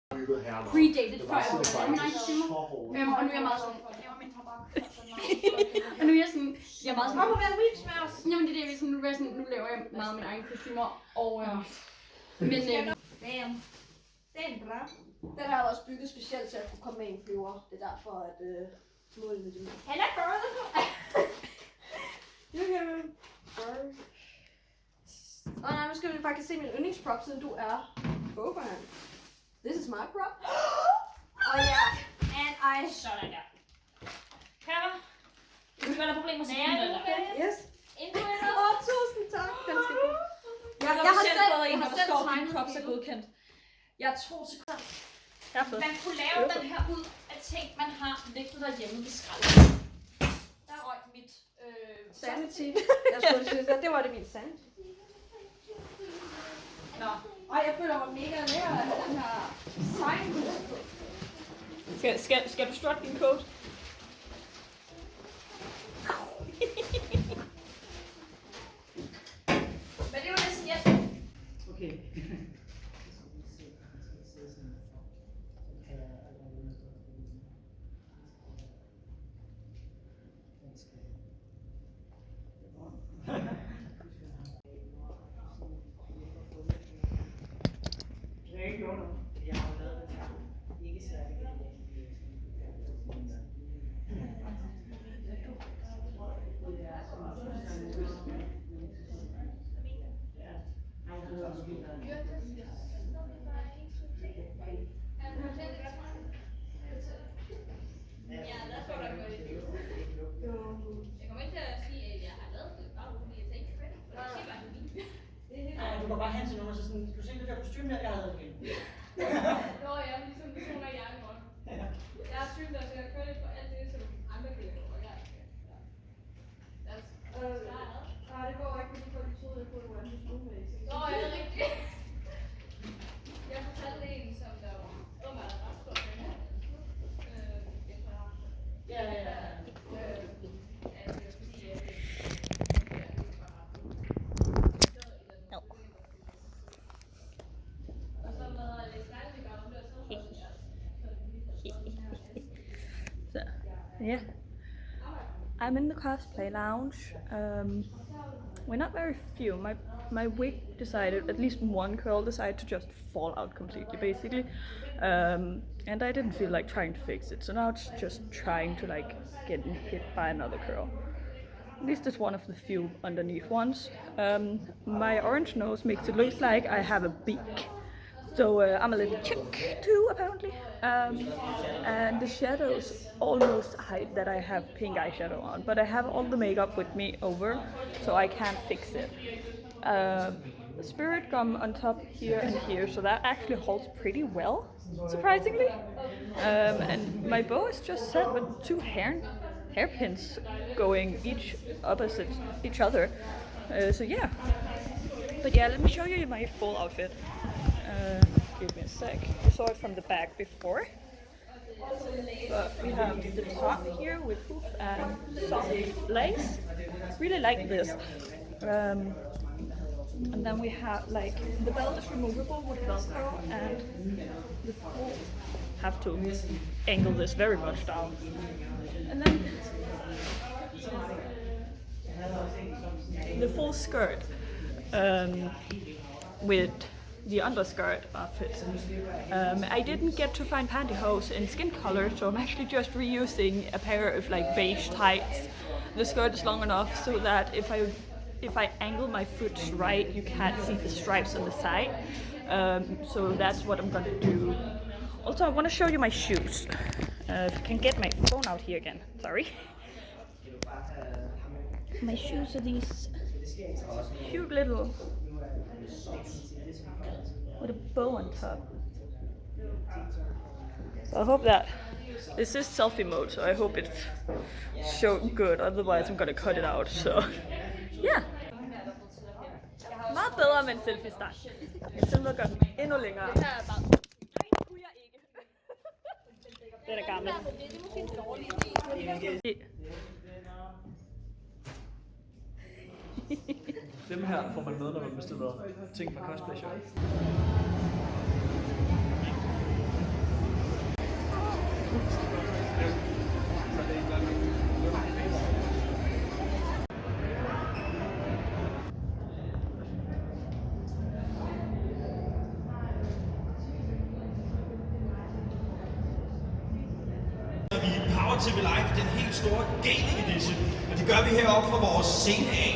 predated før jeg var med mine kostymer. Og nu er jeg meget sådan, laver min tobak. Og nu er jeg sådan, jeg er meget sådan, kom og vær weeks med os. Jamen det er det, sådan, nu laver jeg meget mine egne kostymer. Og men det er bra. Den har jeg også bygget specielt til at kunne komme med en flyver. Det er derfor, at målet med det. Hello girl! You can og nej, nu skal vi faktisk se min yndlingsprop, siden du er Copenhagen. This is my prop. Og ja, and I... Sådan der. Kamera. Du skal være der problemer med sådan yes. Tusind tak. Den skal gå. Jeg har selv fået en, der står, at din props er godkendt. Jeg er 2 sekunder. Man kunne lave den her ud af ting, man har liggende derhjemme ved skraldet. Der røg mit sanity. Jeg skulle sige, det var det min sanity. Nå. Ej, jeg føler mig mega lækker af den her sign. Skal du strutte din coat? Men det var næsten hjælp. Okay. Jeg har lavet den her ikke særlig du kan bare hen til nogen og så sådan, du se det der kostyme der, jeg havde igen. Nå ja, ligesom personer i hjernemorgen. Jeg er typen, der skal køre lidt for alt det, som andre kan lave, og jeg ikke. Nej, det går ikke, fordi folk troede, at du var en skolevæg. Nå, er det rigtigt? Jeg fortalte en, som der var ret stort for her. Ja. So, yeah, I'm in the cosplay lounge. We're not very few. My wig decided, at least one curl decided to just fall out completely, basically, and I didn't feel like trying to fix it. So now it's just trying to like get hit by another curl. At least it's one of the few underneath ones. My orange nose makes it look like I have a beak. So I'm a little chick too, apparently. And the shadows almost hide that I have pink eyeshadow on, but I have all the makeup with me over, so I can't fix it. Spirit gum on top here and here, so that actually holds pretty well, surprisingly. And my bow is just set with 2 hairpins going each opposite each other. So yeah. But yeah, let me show you my full outfit. Give me a sec. You saw it from the back before. But we have the top here with hoof and soft lace. Really like this. And then we have like the belt is removable with Velcro, and the full have to angle this very much down. And then the full skirt with the underskirt outfit. I didn't get to find pantyhose in skin color, so I'm actually just reusing a pair of like beige tights. The skirt is long enough so that if I angle my foot right, you can't see the stripes on the side. So that's what I'm gonna do. Also, I want to show you my shoes. If I can get my phone out here again. Sorry. My shoes are these cute little with a bow on top. So I hope that this is selfie mode, so I hope it's shown good. Otherwise, I'm gonna cut it out. So yeah. Meget bedre med en selfie-stang. Så lukker den endnu længere. Det er da gammelt. Dem her får man med, når man bestiller ting fra Cosplay Shop. til vi live den helt store gaming edition. Og det gør vi heroppe fra vores scene af.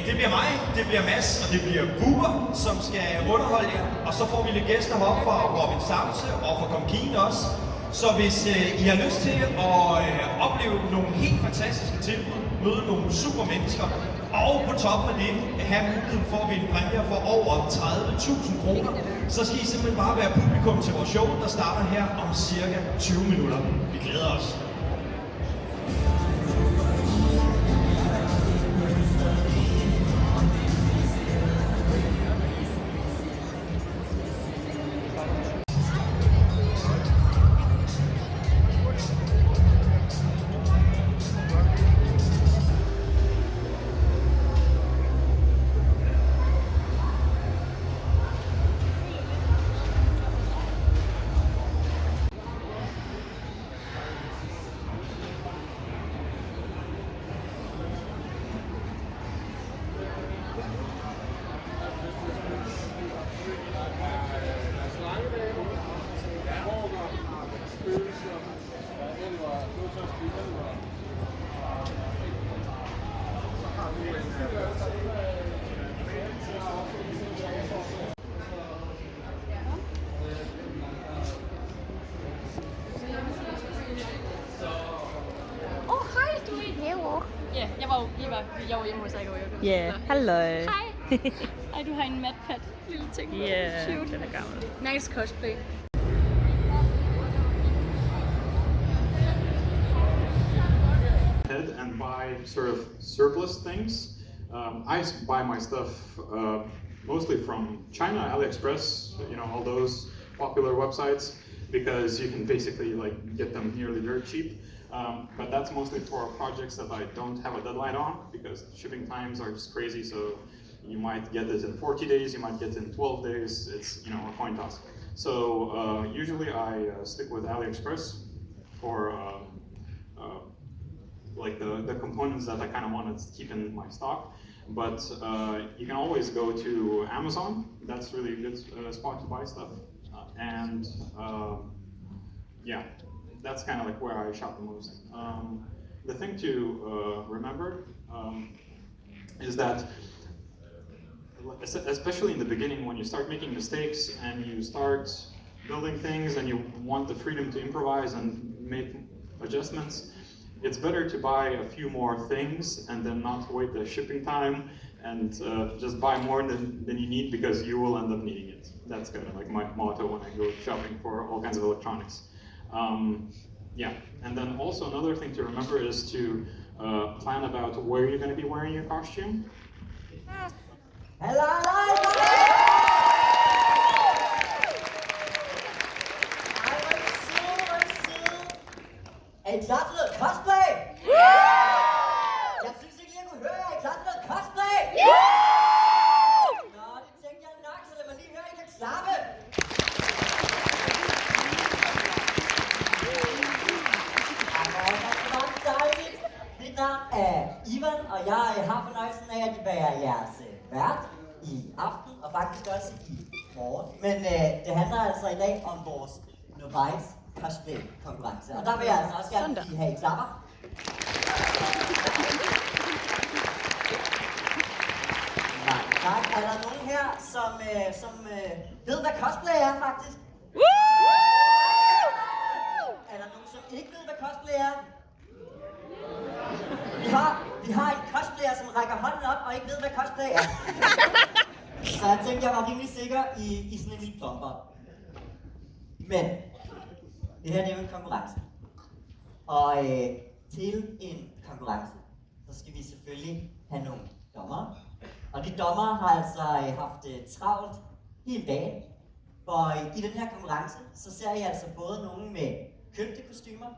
Det bliver mig, det bliver Mads, og det bliver Bubber, som skal underholde jer. Og så får vi lidt gæster heroppe fra Robin Samse og fra Copenhagen også. Så hvis I har lyst til at opleve nogle helt fantastiske tilbud, møde nogle super mennesker, og på toppen af det have muligheden for at vinde præmier for over 30.000 kroner, så skal I simpelthen bare være publikum til vores show, der starter her om cirka 20 minutter. Vi glæder os. Ja, jeg var hjemme hos dig i går. Ja, hallo. Hej. Ej, du har en matpad. Lille ting. Ja, den er gammel. Nice cosplay. And buy sort of surplus things. I buy my stuff mostly from China, AliExpress, you know, all those popular websites, because you can basically like get them nearly dirt cheap. But that's mostly for projects that I don't have a deadline on, because shipping times are just crazy. So you might get this in 40 days, you might get it in 12 days. It's, you know, a coin toss. So usually I stick with AliExpress for like the components that I kind of wanted to keep in my stock. But you can always go to Amazon. That's really a good spot to buy stuff. Yeah, that's kind of like where I shop the most. The thing to remember is that, especially in the beginning, when you start making mistakes and you start building things and you want the freedom to improvise and make adjustments, it's better to buy a few more things and then not wait the shipping time and just buy more than you need, because you will end up needing it. That's kind of like my motto when I go shopping for all kinds of electronics. Yeah, and then also another thing to remember is to plan about where you're going to be wearing your costume. Hello! Er I klar til noget cosplay? Jeg synes ikke, jeg kunne høre, at I er klar til noget cosplay? Nå, det tænkte jeg nok, så lad mig lige høre, at I kan klappe. Det var dejligt. Mit navn er Ivan, og jeg har fornøjelsen af at være jeres vært i aften, og faktisk også i morgen. Men det handler altså i dag om vores Novice cosplay konkurrence. Og der vil jeg altså også gerne lige have I klapper. Nej, tak. Er der nogen her, som ved, hvad cosplay er faktisk? Er der nogen, som ikke ved, hvad cosplay er? Vi har en cosplayer, som rækker hånden op og ikke ved, hvad cosplay er. Så jeg tænkte, jeg var rimelig sikker i sådan en lille plomber. Men det her er jo en konkurrence. Og til en konkurrence, så skal vi selvfølgelig have nogle dommere. Og de dommere har altså haft travlt hele dagen. For i den her konkurrence, så ser I altså både nogen med købte kostymer,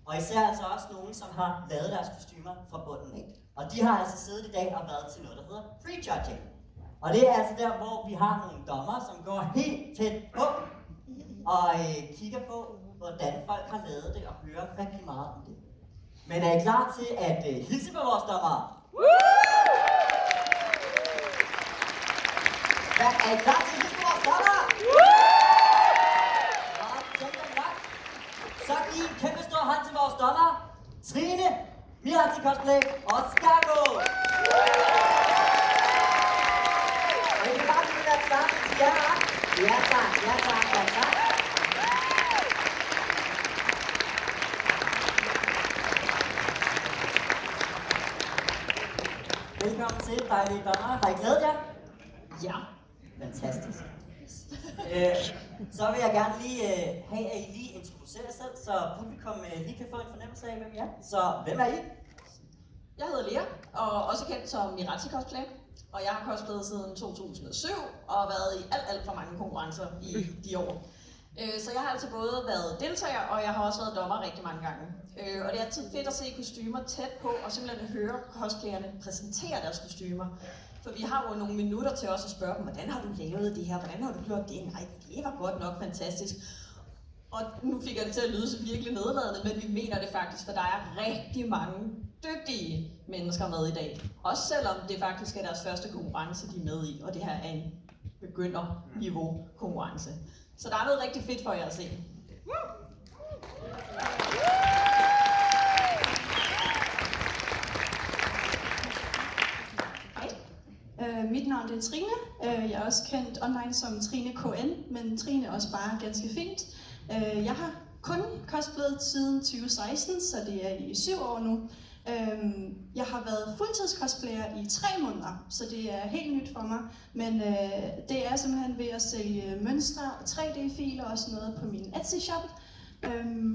og især altså også nogen, som har lavet deres kostymer fra bunden af. Og de har altså siddet i dag og været til noget, der hedder prejudging. Og det er altså der, hvor vi har nogle dommere, som går helt tæt på og kigger på, hvordan folk har lavet det, og hører rigtig meget om det. Men er I klar til at hilse på vores dommere? Er I klar til at hilse på vores dommere? Så giv en kæmpe stor hånd til vores dommere. Cosplay og Skago. Og I kan bare give jer klap til jer. Ja tak, ja tak, ja tak. Velkommen til, dejlige dommer. Har I glædet jer? Ja. Fantastisk. Så vil jeg gerne lige have, at I lige introducerer jer selv, så publikum lige kan få en fornemmelse af, hvem I er. Så hvem er I? Jeg hedder Lea, og også kendt som Anso Cosplay. Og jeg har cosplayet siden 2007, og har været i alt for mange konkurrencer i de år. Så jeg har altid både været deltager, og jeg har også været dommer rigtig mange gange. Og det er altid fedt at se kostymer tæt på, og simpelthen høre cosplayerne præsentere deres kostymer. For vi har jo nogle minutter til også at spørge dem, hvordan har du lavet det her, hvordan har du gjort det? Nej, det var godt nok fantastisk. Og nu fik jeg det til at lyde så virkelig nedladende, men vi mener det faktisk, for der er rigtig mange dygtige mennesker med i dag. Også selvom det faktisk er deres første konkurrence, de er med i, og det her er en begynderniveau konkurrence. Så der er noget rigtig fedt for jer at se. Mit navn er Trine. Jeg er også kendt online som Trine KN, men Trine er også bare ganske fint. Jeg har kun cosplayet siden 2016, så det er i 7 år nu. Jeg har været fuldtids-cosplayer i 3 måneder, så det er helt nyt for mig. Men det er simpelthen ved at sælge mønstre og 3D-filer og sådan noget på min Etsy-shop.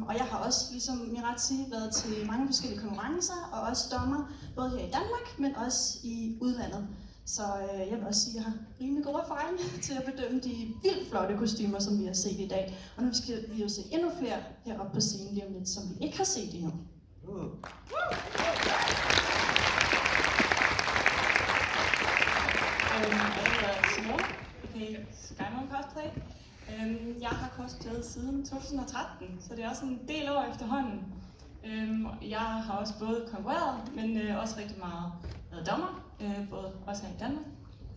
Og jeg har også, ligesom Miratsi, været til mange forskellige konkurrencer og også dommer, både her i Danmark, men også i udlandet. Så jeg vil også sige, at jeg har rimelig god erfaring til at bedømme de vildt flotte kostymer, som vi har set i dag. Og nu skal vi jo se endnu flere heroppe på scenen lige om lidt, som vi ikke har set endnu. Copenhagen Cosplay. Jeg har cosplayet siden 2013, så det er også en del år efterhånden. Jeg har også både konkurreret, men også rigtig meget været dommer, både også her i Danmark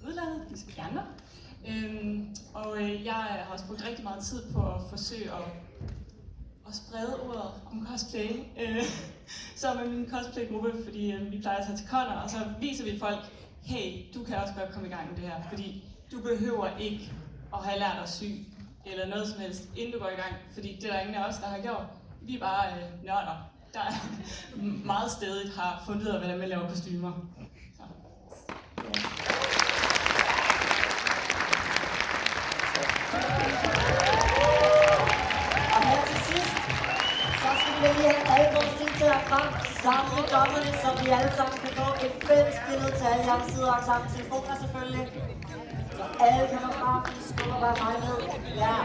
og udlandet, ligesom de andre. Jeg har også brugt rigtig meget tid på at forsøge at sprede ordet om cosplay sammen med min cosplaygruppe, fordi vi plejer at tage til conner, og så viser vi folk, hey, du kan også godt komme i gang med det her, fordi du behøver ikke at have lært at sy eller noget som helst, inden du går i gang, fordi det er der ingen af os, der har gjort. Vi er bare nørder, der meget stædigt har fundet ud af, hvordan man laver kostymer. Så. Og her til sidst, så skal vi lige have alle vores deltagere frem, sammen med dommerne, så vi alle sammen kan få et fælles billede til alle jeres sider og sammen telefoner selvfølgelig. Så alle kan komme frem, vi skubber bare mig ned. Ja.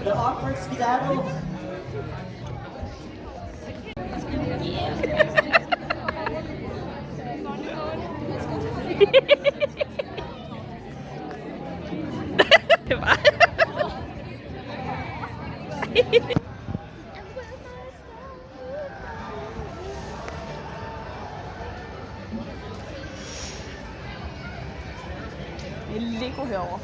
The awkward skedaddle. Det var. Det er Lego herovre.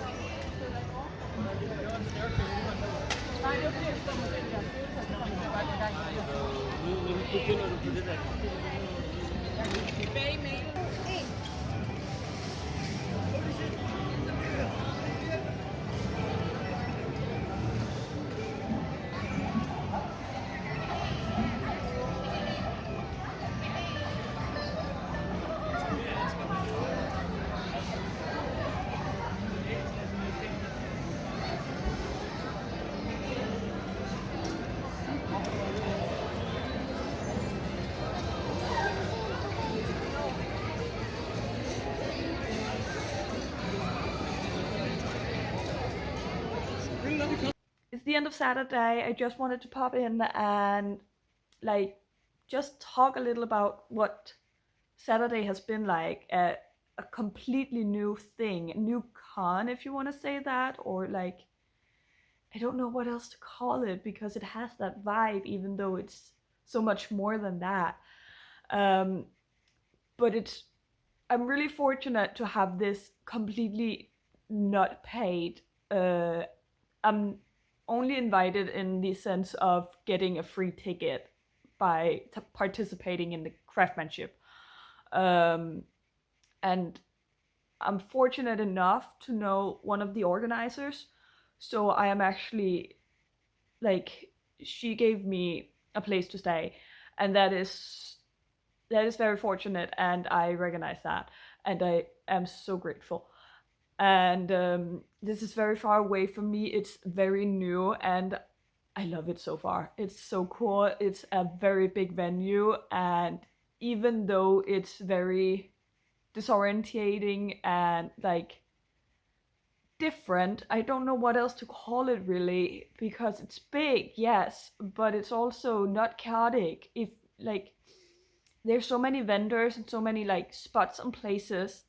It's the end of Saturday. I just wanted to pop in and just talk a little about what Saturday has been like. A completely new thing, a new con, if you want to say that, or I don't know what else to call it because it has that vibe, even though it's so much more than that. But I'm really fortunate to have this completely not paid. only invited in the sense of getting a free ticket by participating in the craftmanship. And I'm fortunate enough to know one of the organizers, so I am actually, like, she gave me a place to stay, and that is very fortunate, and I recognize that, and I am so grateful. And this is very far away from me. It's very new, and I love it so far. It's so cool. It's a very big venue, and even though it's very disorientating and like different, I don't know what else to call it really, because it's big, yes, but it's also not chaotic. If like there's so many vendors and so many like spots and places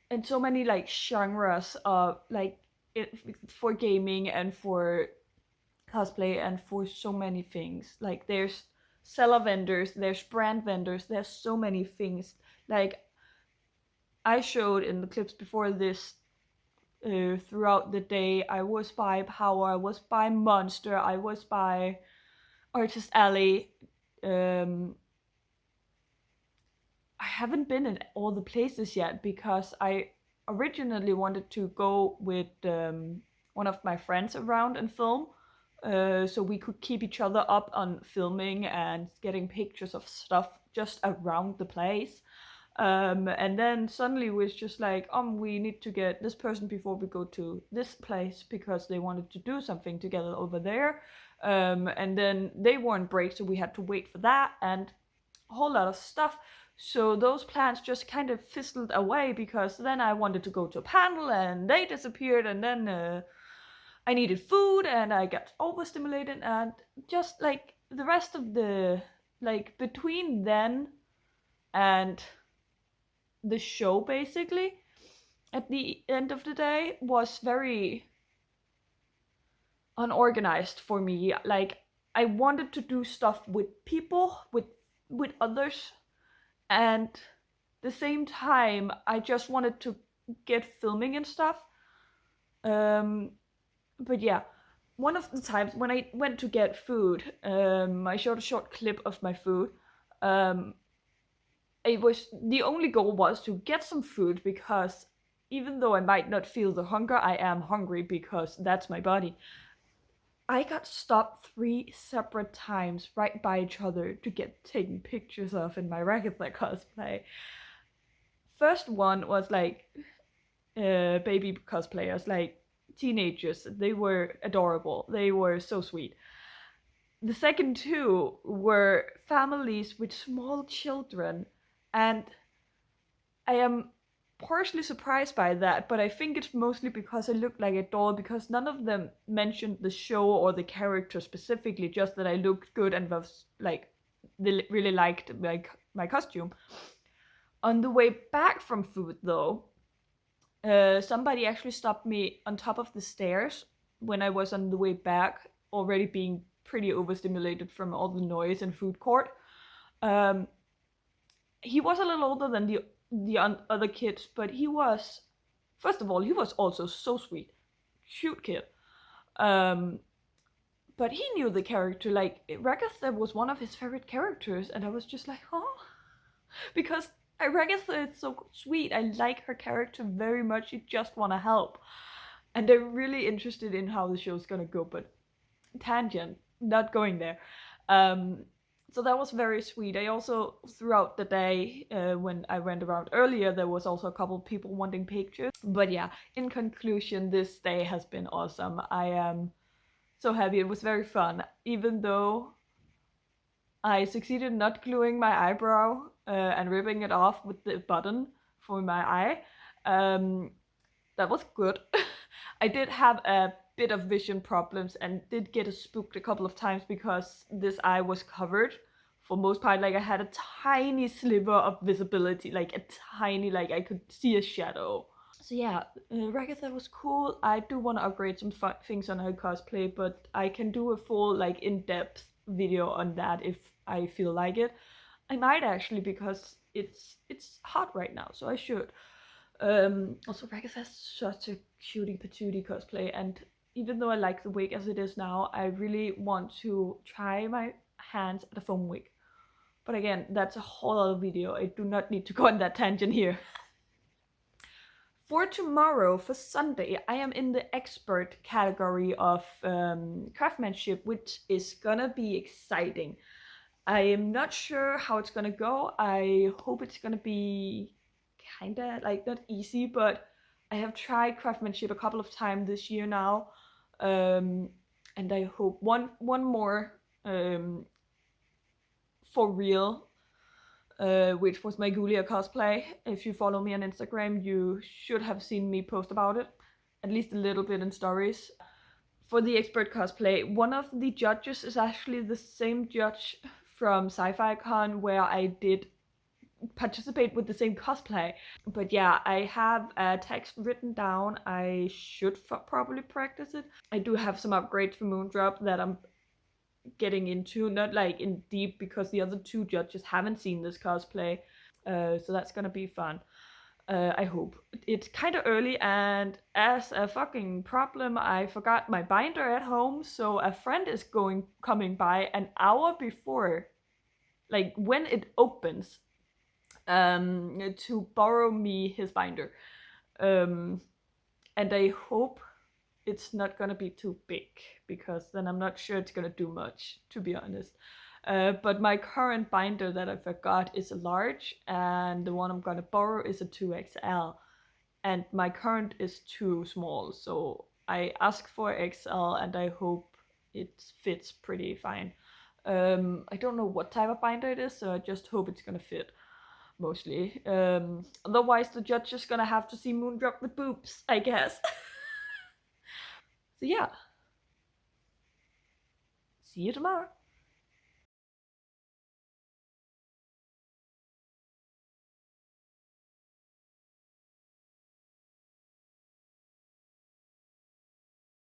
and so many like genres of like for gaming and for cosplay and for so many things. Like there's seller vendors, there's brand vendors, there's so many things. Like I showed in the clips before this, throughout the day, I was by Power, I was by Monster, I was by Artist Alley. I haven't been in all the places yet because I originally wanted to go with one of my friends around and film, so we could keep each other up on filming and getting pictures of stuff just around the place. And then suddenly it was just like, we need to get this person before we go to this place because they wanted to do something together over there. And then they weren't break, so we had to wait for that and a whole lot of stuff. So those plans just kind of fizzled away because then I wanted to go to a panel and they disappeared, and then I needed food and I got overstimulated, and just like the rest of the, like between then and the show basically at the end of the day was very unorganized for me. Like I wanted to do stuff with people, with others, and the same time I just wanted to get filming and stuff. But yeah, one of the times when I went to get food, I showed a short clip of my food. It was, the only goal was to get some food, because even though I might not feel the hunger, I am hungry because that's my body. I got stopped 3 separate times right by each other to get taken pictures of in my Ragatha cosplay. First one was like baby cosplayers, like teenagers. They were adorable. They were so sweet. The second 2 were families with small children, and I am partially surprised by that, but I think it's mostly because I looked like a doll, because none of them mentioned the show or the character specifically, just that I looked good and was like, they really liked my costume. On the way back from food though, somebody actually stopped me on top of the stairs when I was on the way back, already being pretty overstimulated from all the noise in food court. He was a little older than the other kids, but he was, first of all, he was also so sweet, cute kid. But he knew the character, like Ragatha was one of his favorite characters, and I was just like, oh, because Ragatha is so sweet. I like her character very much. You just want to help, and they're really interested in how the show's gonna go. But tangent, not going there. So that was very sweet. I also, throughout the day, when I went around earlier, there was also a couple of people wanting pictures. But yeah, in conclusion, this day has been awesome. I am so happy. It was very fun, even though I succeeded not gluing my eyebrow and ripping it off with the button for my eye. That was good. I did have a bit of vision problems and did get spooked a couple of times because this eye was covered for most part. Like I had a tiny sliver of visibility, like a tiny, like I could see a shadow. So yeah, Ragatha was cool. I do want to upgrade some things on her cosplay, but I can do a full like in-depth video on that if I feel like it. I might actually, because it's hot right now, so I should. Also, Ragatha has such a cutie patootie cosplay, and even though I like the wig as it is now, I really want to try my hands at a foam wig. But again, that's a whole other video. I do not need to go on that tangent here. For tomorrow, for Sunday, I am in the expert category of craftsmanship, which is gonna be exciting. I am not sure how it's gonna go. I hope it's gonna be kinda like not easy, but I have tried craftsmanship a couple of times this year now, and I hope one more for real, which was my Julia cosplay. If you follow me on Instagram, you should have seen me post about it, at least a little bit in stories. For the expert cosplay, one of the judges is actually the same judge from Sci-Fi Con where I did participate with the same cosplay. But yeah, I have a text written down. I should probably practice it. I do have some upgrades for Moondrop that I'm getting into, not like in deep because the other two judges haven't seen this cosplay, so that's gonna be fun. I hope. It's kind of early, and as a fucking problem, I forgot my binder at home, so a friend is coming by an hour before, like when it opens, to borrow me his binder. And I hope it's not gonna be too big, because then I'm not sure it's gonna do much, to be honest. But my current binder that I forgot is a large, and the one I'm gonna borrow is a 2XL, and my current is too small, so I asked for XL and I hope it fits pretty fine. I don't know what type of binder it is, so I just hope it's gonna fit, mostly. Otherwise the judge is gonna have to see Moondrop with boobs, I guess. So yeah. See you tomorrow.